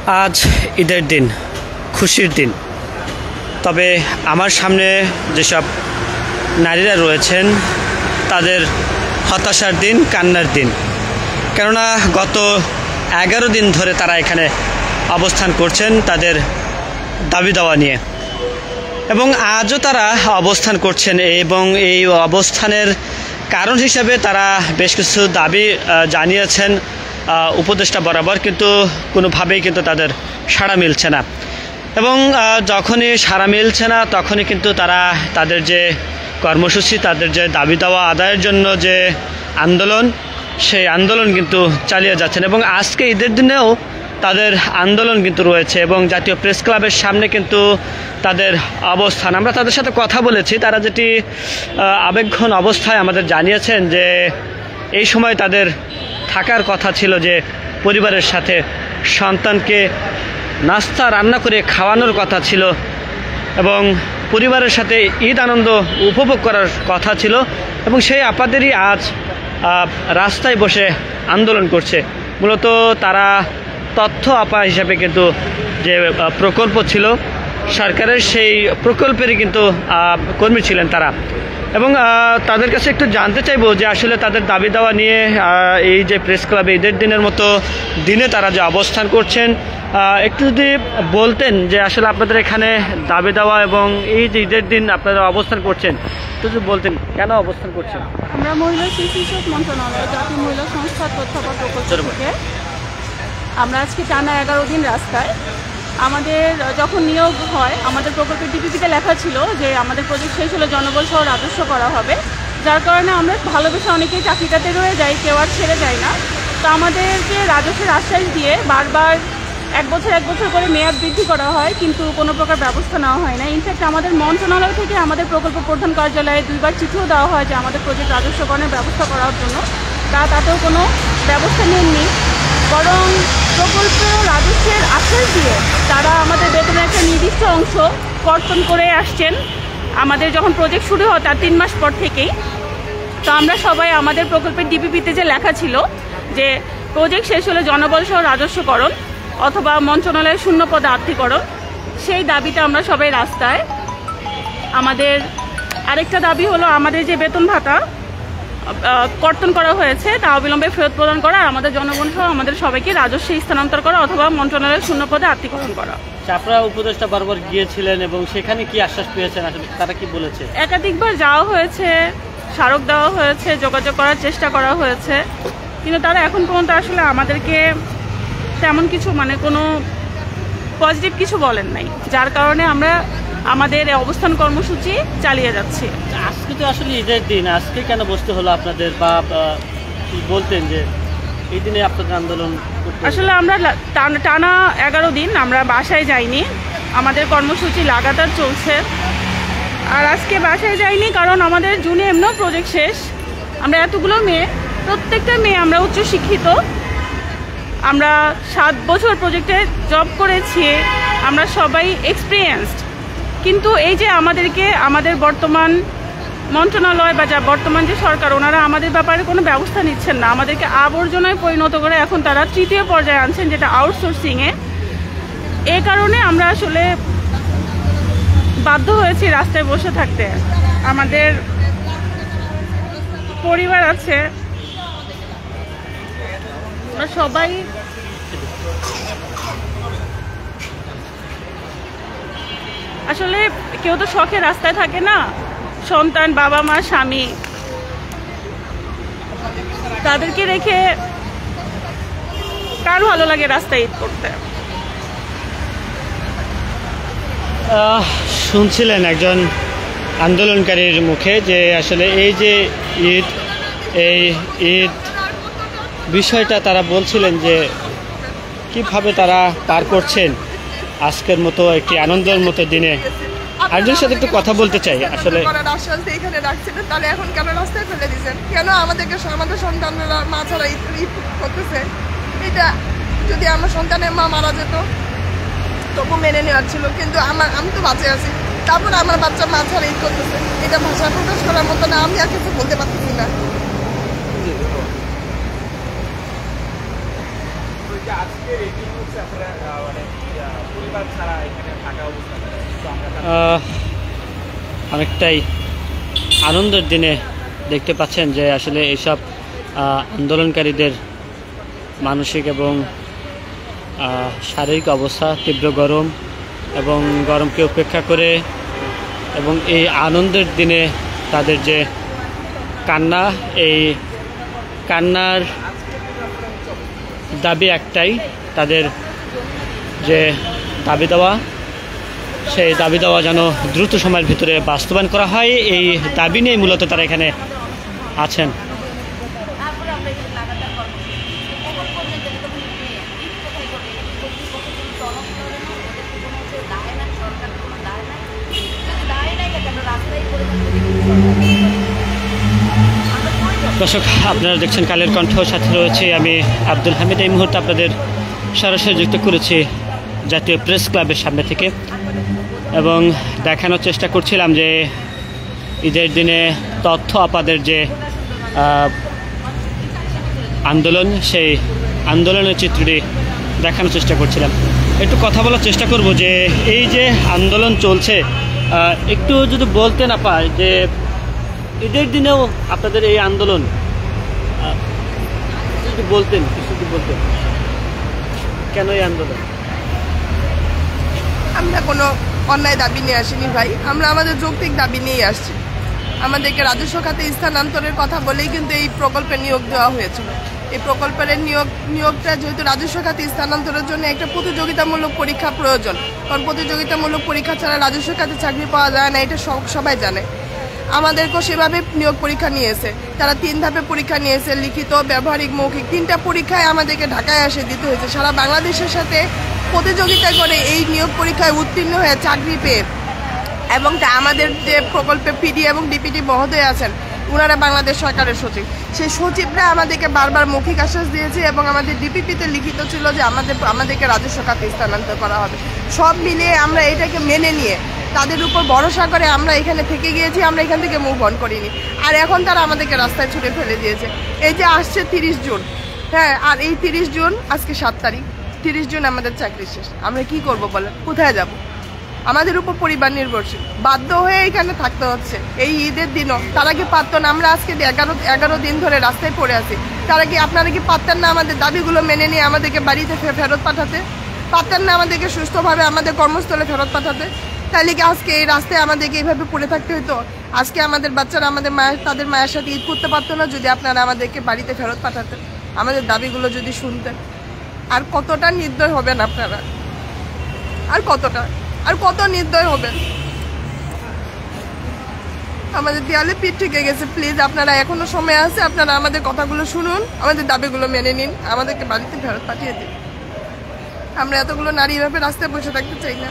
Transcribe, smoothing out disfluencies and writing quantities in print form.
আজ ঈদের দিন, খুশির দিন। তবে আমার সামনে যেসব নারীরা রয়েছেন তাদের হতাশার দিন, কান্নার দিন। কেননা গত 11 দিন ধরে তারা এখানে অবস্থান করছেন তাদের দাবি দাওয়া নিয়ে, এবং আজও তারা অবস্থান করছেন। এবং এই অবস্থানের কারণ হিসাবে তারা বেশ কিছু দাবি জানিয়েছেন উপদেষ্টা বরাবর, কিন্তু কোনোভাবেই কিন্তু তাদের সাড়া মিলছে না। এবং যখনই সাড়া মিলছে না তখনই কিন্তু তারা তাদের যে কর্মসূচি, তাদের যে দাবি দাওয়া আদায়ের জন্য যে আন্দোলন, সেই আন্দোলন কিন্তু চালিয়ে যাচ্ছেন। এবং আজকে ঈদের দিনেও তাদের আন্দোলন কিন্তু রয়েছে, এবং জাতীয় প্রেস ক্লাবের সামনে কিন্তু তাদের অবস্থান। আমরা তাদের সাথে কথা বলেছি, তারা যেটি আবেগঘন অবস্থায় আমাদের জানিয়েছেন যে এই সময় তাদের থাকার কথা ছিল, যে পরিবারের সাথে সন্তানকে নাস্তা রান্না করে খাওয়ানোর কথা ছিল, এবং পরিবারের সাথে ঈদ আনন্দ উপভোগ করার কথা ছিল। এবং সেই আপাদেরই আজ রাস্তায় বসে আন্দোলন করছে। মূলত তারা তথ্য আপা হিসাবে কিন্তু যে প্রকল্প ছিল সরকারের, সেই প্রকল্পেরই কিন্তু কর্মী ছিলেন তারা। এবং তাদের কাছে একটু জানতে চাইবো যে আসলে তাদের দাবি দাওয়া নিয়ে এই যে প্রেস ক্লাবে ঈদের দিনের মতো দিনে তারা যে অবস্থান করছেন, একটু যদি বলতেন যে আসলে আপনাদের এখানে দাবি দেওয়া এবং এই যে ঈদের দিন আপনারা অবস্থান করছেন, একটু যদি বলতেন কেন অবস্থান করছেন। আমরা মহিলা শিশু বিষয়ক মন্ত্রণালয়, জাতীয় মহিলা সংস্থা তথ্যপা প্রকল্প থেকে আমরা আজকে টানা 11 দিন রাস্তায়। আমাদের যখন নিয়োগ হয়, আমাদের প্রকল্পের ডিপিপিতে লেখা ছিল যে আমাদের প্রজেক্ট শেষ হলে জনবল সহ রাজস্ব করা হবে, যার কারণে আমরা ভালোবেসে অনেকেই চাকরিটাতে রয়ে যাই, কেউ আর ছেড়ে যায় না। তো আমাদেরকে রাজস্বের আশ্বাস দিয়ে বারবার এক বছর করে মেয়াদ বৃদ্ধি করা হয়, কিন্তু কোনো প্রকার ব্যবস্থা নেওয়া হয় না। ইনফ্যাক্ট আমাদের মন্ত্রণালয় থেকে আমাদের প্রকল্প প্রধান কার্যালয়ে 2বার চিঠিও দেওয়া হয় যে আমাদের প্রজেক্ট রাজস্বকরণের ব্যবস্থা করার জন্য, তাতেও কোনো ব্যবস্থা নেননি। বরং প্রকল্প রাজস্বের আশ্বাস দিয়ে তারা আমাদের বেতনের একটা নির্দিষ্ট অংশ কর্তন করে আসছেন আমাদের যখন প্রজেক্ট শুরু হয় তার 3 মাস পর থেকেই। তো আমরা সবাই আমাদের প্রকল্পের ডিপিপিতে যে লেখা ছিল যে প্রজেক্ট শেষ হলে জনবল সহ রাজস্বকরণ অথবা মন্ত্রণালয়ের শূন্য পদে আর্থিকরণ, সেই দাবিতে আমরা সবাই রাস্তায়। আমাদের আরেকটা দাবি হলো আমাদের যে বেতন ভাতা কর্তন করা হয়েছে তা অবিলম্বে ফেরত প্রদান করা, আর আমাদের জনগণ সহ আমাদের সবাইকে রাজস্বে স্থানান্তর করা অথবা মন্ত্রণালয়ের শূন্য পদে আর্থিকরণ করা। আপনারা উপদেষ্টা বারবার গিয়েছিলেন এবং সেখানে কি আশ্বাস পেয়েছেন, আসলে তারা কি বলেছে? একাধিকবার যাওয়া হয়েছে, স্মারক দেওয়া হয়েছে, যোগাযোগ করার চেষ্টা করা হয়েছে, কিন্তু তারা এখন পর্যন্ত আসলে আমাদেরকে তেমন কিছু কোনো পজিটিভ কিছু বলেন নাই, যার কারণে আমরা আমাদের অবস্থান কর্মসূচি চালিয়ে যাচ্ছি। আজকে তো আসলে ঈদের দিন, আজকে কেন বসতে হলো আপনাদের, বা বলতেন যে এই দিনে আপনাদের আন্দোলন? আসলে আমরা টানা 11 দিন আমরা বাসায় যাইনি, আমাদের কর্মসূচি লাগাতার চলছে। আর আজকে বাসায় যাইনি কারণ আমাদের জুনে এমনিও প্রজেক্ট শেষ। আমরা এতগুলো মেয়ে, প্রত্যেকটা মেয়ে আমরা উচ্চশিক্ষিত, আমরা 7 বছর প্রজেক্টে জব করেছি, আমরা সবাই এক্সপিরিয়েন্সড। কিন্তু এই যে আমাদেরকে আমাদের বর্তমান মন্ত্রণালয় বা যা বর্তমান যে সরকার, ওনারা আমাদের ব্যাপারে কোনো ব্যবস্থা নিচ্ছেন না, আমাদেরকে আবর্জনায় পরিণত করে এখন তারা 3য় পর্যায়ে আনছেন, যেটা আউটসোর্সিংয়ে। এই কারণে আমরা আসলে বাধ্য হয়েছি রাস্তায় বসে থাকতে। আমাদের পরিবার আছে, আমরা সবাই আসলে কেউ তো শখে রাস্তায় থাকে না, সন্তান, বাবা মা, স্বামী, তাদেরকে রেখে কার ভালো লাগে রাস্তায় ঈদ করতে? শুনছিলেন একজন আন্দোলনকারীর মুখে যে আসলে এই যে ঈদ, এই ঈদ বিষয়টা তারা বলছিলেন যে কিভাবে তারা পার করছেন আজকের মতো একটি আনন্দের মতো দিনে। আরেকজনের সাথে একটু কথা বলতে চাই। আসলে এখানে রাখছিলেন, তাহলে এখন কেন রাস্তায় ফেলে দিয়েছেন? কেন আমাদেরকে, আমাদের সন্তানরা মা ছাড়া ঈদ করতেছে? এটা যদি আমার সন্তানের মা মারা যেত তবু মেনে নেওয়ার ছিল, কিন্তু আমি তো বাঁচে আছি, তারপর আমার বাচ্চা মা ছাড়া ঈদ করতেছে। এটা ভাষা প্রকাশ করার মতো না, আমি আর কিছু বলতে পারতেছি না। আজকে হচ্ছে আসলে মানে পরিবার ছাড়া এখানে থাকা অবস্থা তো আমরা অনেকটাই আনন্দের দিনে দেখতে পাচ্ছেন যে আসলে এইসব আন্দোলনকারীদের মানসিক এবং শারীরিক অবস্থা, তীব্র গরম এবং গরমকে উপেক্ষা করে এবং এই আনন্দের দিনে তাদের যে কান্না, এই কান্নার দাবি একটাই, তাদের যে দাবি দেওয়া, সেই দাবি দেওয়া যেন দ্রুত সময়ের ভিতরে বাস্তবায়ন করা হয়। এই দাবি নিয়ে মূলত তারা এখানে আছেন। দর্শক, আপনারা দেখছেন কালের কণ্ঠ, সাথে রয়েছে আমি আব্দুল হামিদ। এই মুহূর্তে আপনাদের সরাসরি যুক্ত করেছি জাতীয় প্রেস ক্লাবের সামনে থেকে এবং দেখানোর চেষ্টা করছিলাম যে ঈদের দিনে তথ্য আপাদের যে আন্দোলন, সেই আন্দোলনের চিত্রটি দেখানোর চেষ্টা করছিলাম। একটু কথা বলার চেষ্টা করব যে এই যে আন্দোলন চলছে, একটু যদি বলতে না পায় যে ঈদের দিনেও আপনাদের এই আন্দোলন, যদি বলতেন, কিছু বলতেন কেন এই আন্দোলন? আমরা কোনো অন্যায় দাবি নিয়ে আসিনি ভাই, আমরা আমাদের যৌক্তিক দাবি নিয়েই আসছি। আমাদেরকে রাজস্ব খাতে স্থানান্তরের কথা বলেই কিন্তু এই প্রকল্পে নিয়োগ দেওয়া হয়েছিল। এই প্রকল্পের নিয়োগটা যেহেতু রাজস্ব খাতে স্থানান্তরের জন্য একটা প্রতিযোগিতামূলক পরীক্ষা প্রয়োজন, কারণ প্রতিযোগিতামূলক পরীক্ষা ছাড়া রাজস্ব খাতে চাকরি পাওয়া যায় না, এটা সবাই জানে। আমাদেরকেও সেভাবে নিয়োগ পরীক্ষা নিয়েছে, তারা 3 ধাপে পরীক্ষা নিয়েছে, লিখিত, ব্যবহারিক, মৌখিক, 3টা পরীক্ষায় আমাদেরকে ঢাকায় এসে দিতে হয়েছে। সারা বাংলাদেশের সাথে প্রতিযোগিতা করে এই নিয়োগ পরীক্ষায় উত্তীর্ণ হয়ে চাকরি পেয়ে, এবং আমাদের যে প্রকল্পে পিডি এবং ডিপিটি মহোদয় আছেন, ওনারা বাংলাদেশ সরকারের সচিব, সেই সচিবরা আমাদেরকে বারবার মৌখিক আশ্বাস দিয়েছে এবং আমাদের ডিপিপিতে লিখিত ছিল যে আমাদেরকে রাজস্ব খাতে স্থানান্তর করা হবে। সব মিলিয়ে আমরা এটাকে মেনে নিয়ে তাদের উপর ভরসা করে আমরা এখানে থেকে গিয়েছি, আমরা এখান থেকে মুভ অন করিনি। আর এখন তারা আমাদেরকে রাস্তায় ছুটে ফেলে দিয়েছে। এই যে আসছে 30 জুন, হ্যাঁ, আর এই 30 জুন, আজকে 7 তারিখ, 30 জুন আমাদের চাকরি শেষ। আমরা কি করব বলেন, কোথায় যাব? আমাদের উপর পরিবার নির্ভরশীল, বাধ্য হয়ে এখানে থাকতে হচ্ছে। এই ঈদের দিনও তারা কি পারত না? আমরা আজকে 11 দিন ধরে রাস্তায় পড়ে আছি, আপনারা কি পারতেন না আমাদের দাবিগুলো মেনে নিয়ে আমাদেরকে বাড়িতে ফেরত পাঠাতে? পারতেন না আমাদেরকে সুস্থভাবে আমাদের কর্মস্থলে ফেরত পাঠাতে? তাহলে কি আজকে এই রাস্তায় আমাদেরকে এইভাবে পড়ে থাকতে হতো? আজকে আমাদের বাচ্চারা তাদের মায়ের সাথে ঈদ করতে পারতো না যদি আপনারা আমাদেরকে বাড়িতে ফেরত পাঠাতেন, আমাদের দাবিগুলো যদি শুনতেন? আর কতটা নির্দয় হবেন আপনারা? আর কত নির্দয় হবেন? আমাদের দেয়ালে পিঠ ঠেকে গেছে। প্লিজ, আপনারা এখনো সময় আছে, আপনারা আমাদের কথাগুলো শুনুন, আমাদের দাবিগুলো মেনে নিন, আমাদেরকে বাড়িতে ফেরত পাঠিয়ে দিন। আমরা এতগুলো নারী এভাবে রাস্তায় বসে থাকতে চাই না।